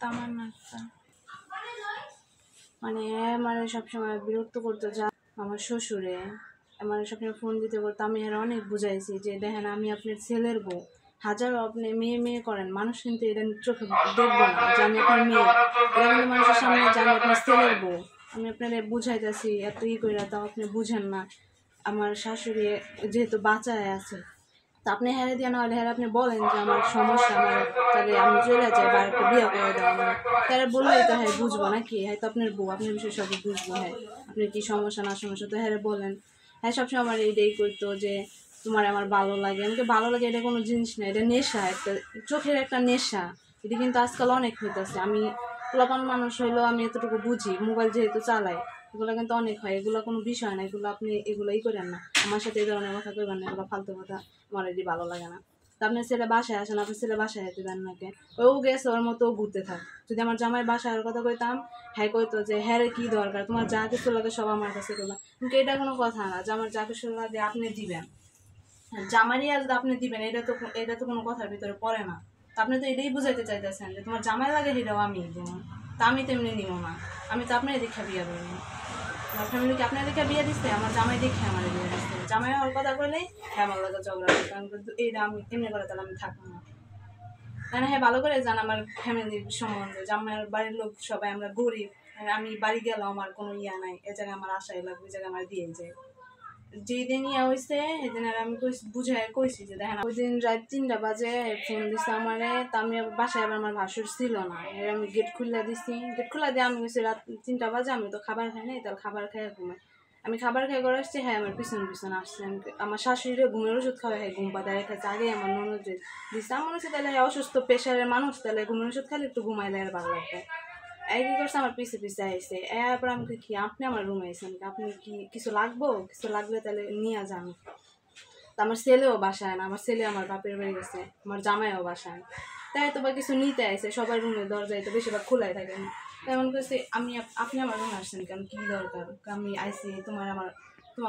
তামান্নাটা মানে মানে সবসময় বিরক্ত করতো যা আমার শ্বশুরে আমার সবসময় ফোন দিতে বলতো। আমি আর অনেক বুঝাইছি যে দেখেন আমি আপনার ছেলের বউ, হাজারো আপনি মেয়ে মেয়ে করেন, মানুষ কিন্তু এটা চোখে দেখবো না যে আমি আপনার মেয়ে, এটা কিন্তু মানুষের সামনে যে আমি আপনার ছেলের বউ। আমি আপনাদের বুঝাইতেছি এত করে, তাও আপনি বুঝেন না। আমার শাশুড়ি যেহেতু বাঁচায় আছে, তা আপনি হেরে দিয়ে না হলে হেরে আপনি বলেন যে আমার সমস্যা, আমার তাহলে আমি চলে যাই বা একটা বিয়ে করে দেওয়া আমার, তারা বললেই তো হ্যাঁ বুঝবো নাকি, হ্যাঁ তো আপনার বউ, আপনার বিষয়ে সবই বুঝবো, হ্যাঁ আপনার কি সমস্যা না সমস্যা তো হ্যাঁ বলেন। হ্যাঁ সবসময় আমার এইটাই করতো যে তোমার আমার ভালো লাগে। আমাকে ভালো লাগে এটা কোনো জিনিস না, এটা নেশা, একটা চোখের একটা নেশা। এটা কিন্তু আজকাল অনেক হইতেছে। আমি পোলাপান মানুষ হইলেও আমি এতটুকু বুঝি, মোবাইল যেহেতু চালাই, এগুলো কিন্তু অনেক হয়, এগুলো কোনো বিষয় না, এগুলো আপনি এগুলোই করেন না, আমার সাথে এই ধরনের কথা কইবেন না, এগুলো ফালতু কথা, আমার এটি ভালো লাগে না। তা আপনার ছেলে বাসায় আসেন, আপনার ছেলে বাসায় যেতে দেন নাকি? ও গেছে ওর মতো ঘুরতে থাক। যদি আমার জামাই বাসার কথা কইতাম, হ্যাঁ কইতো যে হ্যাঁ রে কী দরকার, তোমার যা কিছু লাগে সব আমার কাছে করবা, কিন্তু এটা কোনো কথা না যে আমার যা কিছু লাগে আপনি দিবেন, জামাইরই আর আপনি দিবেন, এটা তো কোনো কথার ভিতরে পড়ে না। তা আপনি তো এটাই বুঝাইতে চাইতেছেন যে তোমার জামাই লাগে সেটাও আমি দিব, তা আমি তো এমনি নিব না, আমি তো আপনার দীক্ষা বিয়ে করিনি। আমার ফ্যামিলিকে আপনার দেখে বিয়ে দিচ্ছে, আমার জামাই দেখে আমার বিয়ে দিচ্ছে, জামাই আমার কথা বললেই হ্যাঁ আমার লাগে ঝগড়া করে, কারণ এইটা আমি এমনি করে তাহলে আমি থাকবো না। মানে হ্যাঁ ভালো করে জান আমার ফ্যামিলির সম্বন্ধে, যে আমার বাড়ির লোক সবাই আমরা গরিব, আমি বাড়ি গেলেও আমার কোনো ইয়া নাই, এ জায়গায় আমার আশাই লাগবে, ওই জায়গায় আমার দিয়ে যায়। যেদিন ইয়া হয়েছে সেদিন আর আমি বুঝাই কইছি যে দেখেন, ওই দিন রাত 3টা বাজে ফোন দিচ্ছে আমারে, তা আমি বাসায় আবার আমার ভাসুর ছিল না, এর আমি গেট খুলে দিছি, গেট খুলে দিয়ে আমি গেছি রাত 3টা বাজে, আমি তো খাবার খাই নাই, তাহলে খাবার খাই ঘুমাই, আমি খাবার খাই করে আসছি, হ্যাঁ আমার পিছন পিছন আসছে, আমার শাশুড়িরে ঘুমের ওষুধ খাওয়া, হ্যাঁ ঘুম পাতা রেখেছে আগে আমার ননদ দিচ্ছে, আমার হচ্ছে তাহলে অসুস্থ প্রেশারের মানুষ, তাহলে ঘুমের ওষুধ খাইলে একটু ঘুমাইলে আর ভালো লাগবে। এই কি করছে, আমার পিছে পিছে আইসে, এরপর আমাকে কি আপনি আমার রুমে আইসেন, আপনি কি কিছু লাগবো, কিছু লাগলে তাহলে নিয়ে যান। তা আমার ছেলেও বাসায় না, আমার ছেলে আমার বাপের বাড়ি গেছে, আমার জামাইও বাসায় না, তাই তো বা কিছু নিতে আইসে, সবার রুমে দরজায় তো বেশিরভাগ খোলাই থাকে না, তাই এমন করছে আপনি আমার রুমে আসছেন কেন, কী দরকার, আমি আইসি তোমার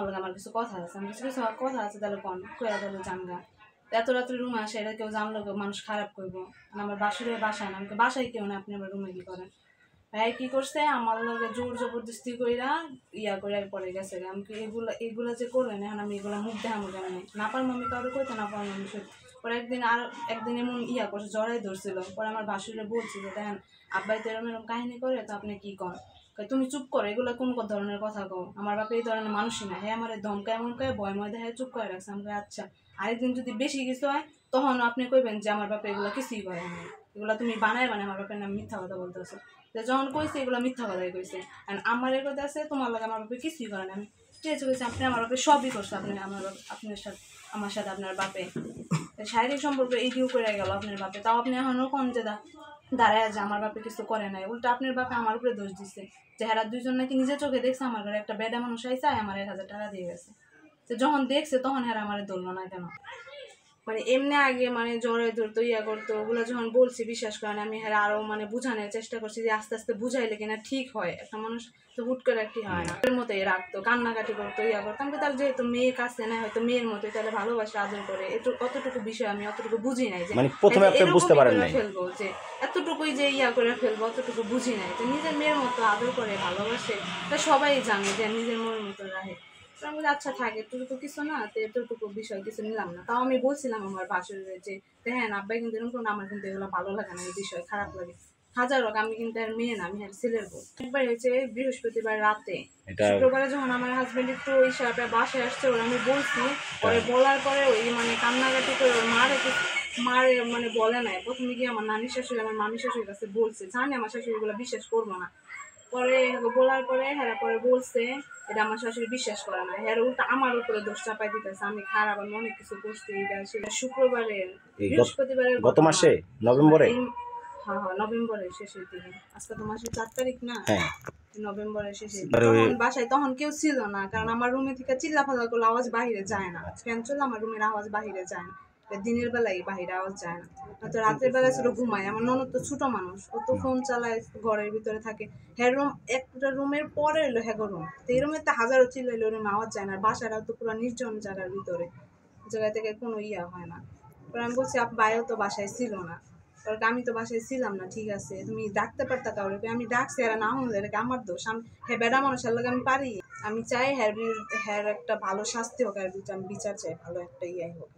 লগে আমার কিছু কথা আছে, আমি কিছু কিছু কথা আছে, তাহলে কন কয়া তাহলে জানগা, এত রাত্রে রুমে আসে, এটা কেউ জানলো মানুষ খারাপ করবো, আমার বাসুরের বাসায় না, আমাকে বাসায় কেউ না, আপনি আমার রুমে কি করেন। ভাই কি করছে, আমার লগে জোর জবরদস্তি কইরা ইয়া করে পরে গেছে, আমি এগুলা যে করলেন, এখন আমি এগুলো মুখ দেখানো কেমন না পারম, আমি কাউরে কইতে না পারম আমি সত্যি। পরে একদিন এমন ইয়া করছে, জড়াই ধরছিল, পরে আমার বাসুরে বলছি যে দেখেন আব্বাই তো এরম এরম কাহিনী করে, তো আপনি কি কর, তুমি চুপ করো, এগুলো কোন ধরনের কথা কও, আমার বাপে এই ধরনের মানুষই না, হ্যাঁ আমার ধমকা এমন করে ভয়ময় দেখায় চুপ করে রাখছে, আমাকে আচ্ছা আরেকদিন যদি বেশি কিছু হয় তখন আপনি কইবেন যে আমার বাপে এগুলো কিছুই করে না, এগুলো তুমি বানায় আমার বাপের নাম মিথ্যা কথা বলতেছো। যখন কইছে এগুলো মিথ্যা কথাই কইছে, আর আমার এর কথা আছে তোমার লাগে আমার বাপে কিছুই করে না, আমি চেয়েছি কইছি আপনি আমার বাপে সবই করছে, আপনি আপনার সাথে আমার সাথে আপনার বাপে শারীরিক সম্পর্ক এই দিয়েও করে গেল আপনার বাপে, তাও আপনি এখনও কোন যে দাঁড়ায় যে আমার বাপে কিছু করে নাই, উল্টা আপনার বাপে আমার উপরে দোষ দিচ্ছে, যে হেরা দুইজন নাকি নিজের চোখে দেখছে আমার ঘরে একটা বেডা মানুষ আইসা আমার 1000 টাকা দিয়ে গেছে, তো যখন দেখছে তখন হেরা আমার ধরলো না কেন, মানে এমনি আগে মানে জ্বরে ধরতো ইয়া করতো, ওগুলো যখন বলছি বিশ্বাস করেন, আমি হ্যাঁ আরো মানে বুঝানোর চেষ্টা করছি যে আস্তে আস্তে বুঝাইলে কিনা ঠিক হয়, একটা মানুষ তো হুট করে একটি হয় না, এর মতোই রাখতো, কান্নাকাটি করতো ইয়া করতো, আমি তাহলে যেহেতু মেয়ের কাছে না হয়তো মেয়ের মতোই তাহলে ভালোবাসা আদর করে, অতটুকু বিষয় আমি অতটুকু বুঝি নাই যে মানে প্রথমে আপনি বুঝতে পারেন নাই ফেলবো, যে এতটুকুই যে ইয়া করে ফেলবো অতটুকু বুঝি নাই, যে নিজের মেয়ের মতো আদর করে ভালোবাসে, তা সবাই জানে যে নিজের মনের মতো রাখে, আমি বলি আচ্ছা থাকে এতটুকু কিছু না, তো এতটুকু বিষয় কিছু নিলাম না, তাও আমি বলছিলাম আমার বাসুরের যে দেখেন আব্বাই কিন্তু এরকম, আমার কিন্তু এগুলো ভালো লাগে না, এই বিষয় খারাপ লাগে, হাজার হোক আমি কিন্তু আর মেয়ে না, আমি আর ছেলের বউ। একবার হয়েছে বৃহস্পতিবার রাতে, শুক্রবারে যখন আমার হাজবেন্ড একটু ওই সাথে বাসায় আসছে, ওরা আমি বলছি, পরে বলার পরে ওই মানে কান্নাকাটি করে ওর মারে মানে বলে নাই, প্রথমে গিয়ে আমার নানি শাশুড়ি আমার মামি শাশুড়ির কাছে বলছে, জানি আমার শাশুড়ি এগুলো বিশ্বাস করবো না, পরে বলার পরে হ্যাঁ পরে বলছে এটা আমার শাশুড়ি বিশ্বাস করে না, হ্যাঁ উল্টা আমার উপরে দোষ চাপাই দিতেছে, আমি খারাপ, আমি অনেক কিছু করছি, এটা সেটা শুক্রবারে বৃহস্পতিবারের গত মাসে নভেম্বরে, হ্যাঁ হ্যাঁ নভেম্বরের শেষের দিকে, আজকে তো মাসের 4 তারিখ না, নভেম্বরের শেষের দিকে, তখন বাসায় তখন কেউ ছিল না, কারণ আমার রুমে থেকে চিল্লাফাল্লা করলে আওয়াজ বাহিরে যায় না, ফ্যান চললে আমার রুমের আওয়াজ বাহিরে যায় না, দিনের বেলায় বাহিরে আওয়াজ যায় না, তো রাতের বেলায় ছিল ঘুমায়, আমার ননদ তো ছোট মানুষ, ও তো ফোন চালায় ঘরের ভিতরে থাকে, হ্যাঁ রুম একটা রুমের পরে এলো হ্যাঁ রুম, তো এই রুমে তো হাজারো চিল্লাইলো রুমে আওয়াজ যায় না, আর বাসাটা তো পুরো নির্জন জায়গার ভিতরে, জায়গা থেকে কোনো ইয়া হয় না, পরে আমি বলছি বাইরেও তো বাসায় ছিল না, কারণ আমি তো বাসায় ছিলাম না, ঠিক আছে, তুমি ডাকতে পারতা কাউরে, আমি ডাকছি, এরা না হলে এটা কি আমার দোষ? হ্যাঁ, বেড়া মানুষের লোক আমি পারি। আমি চাই হ্যার একটা ভালো শাস্তি হোক, আর আমি বিচার চাই, ভালো একটা হোক।